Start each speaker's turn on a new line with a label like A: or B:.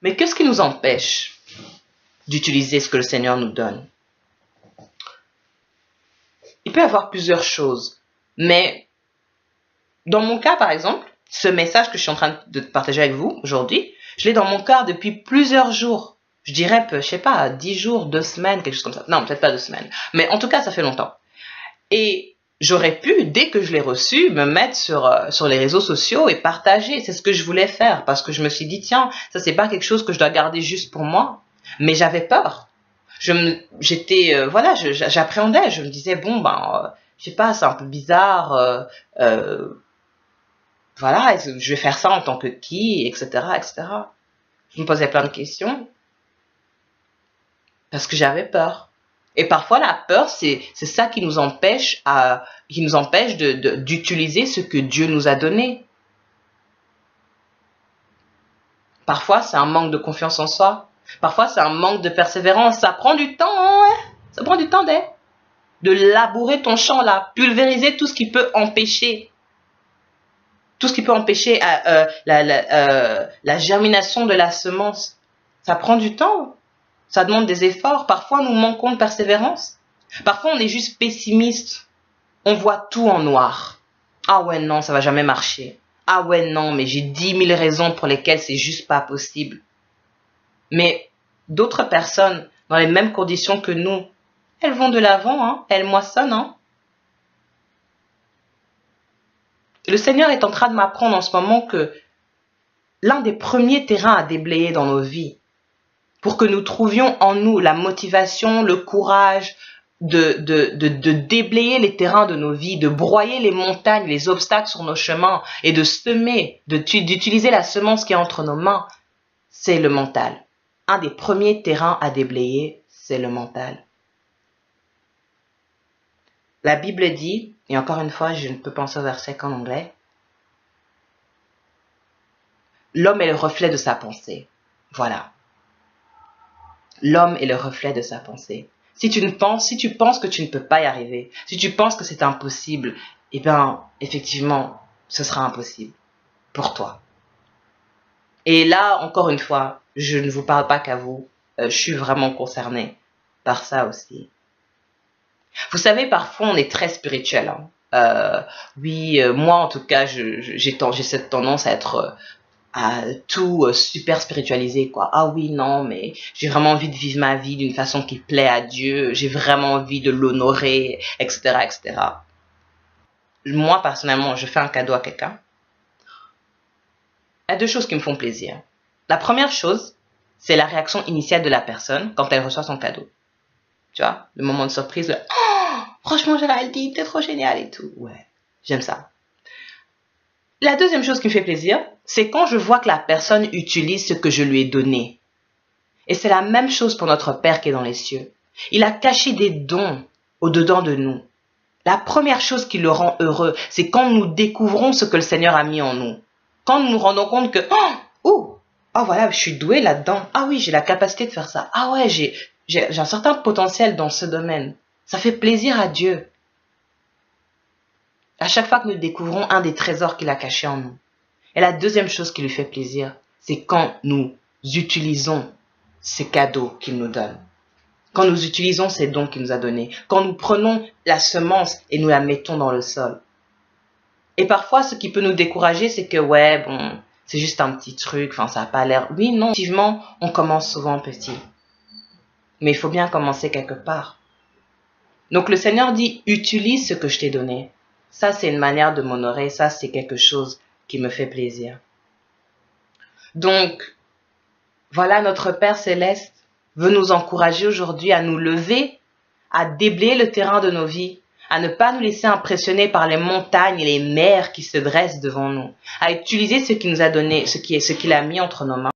A: Mais qu'est-ce qui nous empêche d'utiliser ce que le Seigneur nous donne? Il peut y avoir plusieurs choses. Mais dans mon cas, par exemple, ce message que je suis en train de partager avec vous aujourd'hui, je l'ai dans mon cœur depuis plusieurs jours. Je dirais, je sais pas, 10 jours, 2 semaines, quelque chose comme ça. Non, peut-être pas 2 semaines. Mais en tout cas, ça fait longtemps. Et j'aurais pu, dès que je l'ai reçu, me mettre sur les réseaux sociaux et partager. C'est ce que je voulais faire parce que je me suis dit, tiens, ça c'est pas quelque chose que je dois garder juste pour moi. Mais j'avais peur. J'appréhendais. Je me disais, bon, je sais pas, c'est un peu bizarre. Voilà, je vais faire ça en tant que qui, etc., etc. Je me posais plein de questions parce que j'avais peur. Et parfois, la peur, c'est ça qui nous empêche d'utiliser ce que Dieu nous a donné. Parfois, c'est un manque de confiance en soi. Parfois, c'est un manque de persévérance. Ça prend du temps, hein? Ça prend du temps de labourer ton champ là, pulvériser tout ce qui peut empêcher. Tout ce qui peut empêcher la germination de la semence. Ça prend du temps. Ça demande des efforts. Parfois, nous manquons de persévérance. Parfois, on est juste pessimiste. On voit tout en noir. Ah ouais, non, ça va jamais marcher. Ah ouais, non, mais j'ai 10 000 raisons pour lesquelles c'est juste pas possible. Mais d'autres personnes, dans les mêmes conditions que nous, elles vont de l'avant, hein, elles moissonnent, hein. Le Seigneur est en train de m'apprendre en ce moment que l'un des premiers terrains à déblayer dans nos vies, pour que nous trouvions en nous la motivation, le courage de déblayer les terrains de nos vies, de broyer les montagnes, les obstacles sur nos chemins et de semer, d'utiliser la semence qui est entre nos mains, c'est le mental. Un des premiers terrains à déblayer, c'est le mental. La Bible dit, et encore une fois, je ne peux penser au verset qu'en anglais, l'homme est le reflet de sa pensée. Voilà. L'homme est le reflet de sa pensée. Si tu penses que tu ne peux pas y arriver, si tu penses que c'est impossible, eh bien, effectivement, ce sera impossible pour toi. Et là, encore une fois, je ne vous parle pas qu'à vous. Je suis vraiment concernée par ça aussi. Vous savez, parfois, on est très spirituel. Hein. Moi, en tout cas, j'ai cette tendance à être tout super spiritualisé, quoi. Ah oui, non, mais j'ai vraiment envie de vivre ma vie d'une façon qui plaît à Dieu. J'ai vraiment envie de l'honorer, etc., etc. Moi, personnellement, je fais un cadeau à quelqu'un. Il y a 2 choses qui me font plaisir. La première chose, c'est la réaction initiale de la personne quand elle reçoit son cadeau. Tu vois, le moment de surprise, le « Oh, franchement, Géraldine, t'es trop génial et tout. » Ouais, j'aime ça. La deuxième chose qui me fait plaisir, c'est quand je vois que la personne utilise ce que je lui ai donné. Et c'est la même chose pour notre Père qui est dans les cieux. Il a caché des dons au-dedans de nous. La première chose qui le rend heureux, c'est quand nous découvrons ce que le Seigneur a mis en nous. Quand nous nous rendons compte que « Oh, voilà, je suis douée là-dedans. Ah oui, j'ai la capacité de faire ça. Ah ouais, j'ai un certain potentiel dans ce domaine. » Ça fait plaisir à Dieu. À chaque fois que nous découvrons un des trésors qu'il a cachés en nous. Et la deuxième chose qui lui fait plaisir, c'est quand nous utilisons ces cadeaux qu'il nous donne. Quand nous utilisons ces dons qu'il nous a donnés. Quand nous prenons la semence et nous la mettons dans le sol. Et parfois, ce qui peut nous décourager, c'est que c'est juste un petit truc, ça n'a pas l'air... Oui, non, effectivement, on commence souvent petit. Mais il faut bien commencer quelque part. Donc le Seigneur dit, utilise ce que je t'ai donné. Ça, c'est une manière de m'honorer. Ça, c'est quelque chose qui me fait plaisir. Donc, voilà, notre Père Céleste veut nous encourager aujourd'hui à nous lever, à déblayer le terrain de nos vies, à ne pas nous laisser impressionner par les montagnes et les mers qui se dressent devant nous, à utiliser ce qu'il nous a donné, ce qu'il a mis entre nos mains.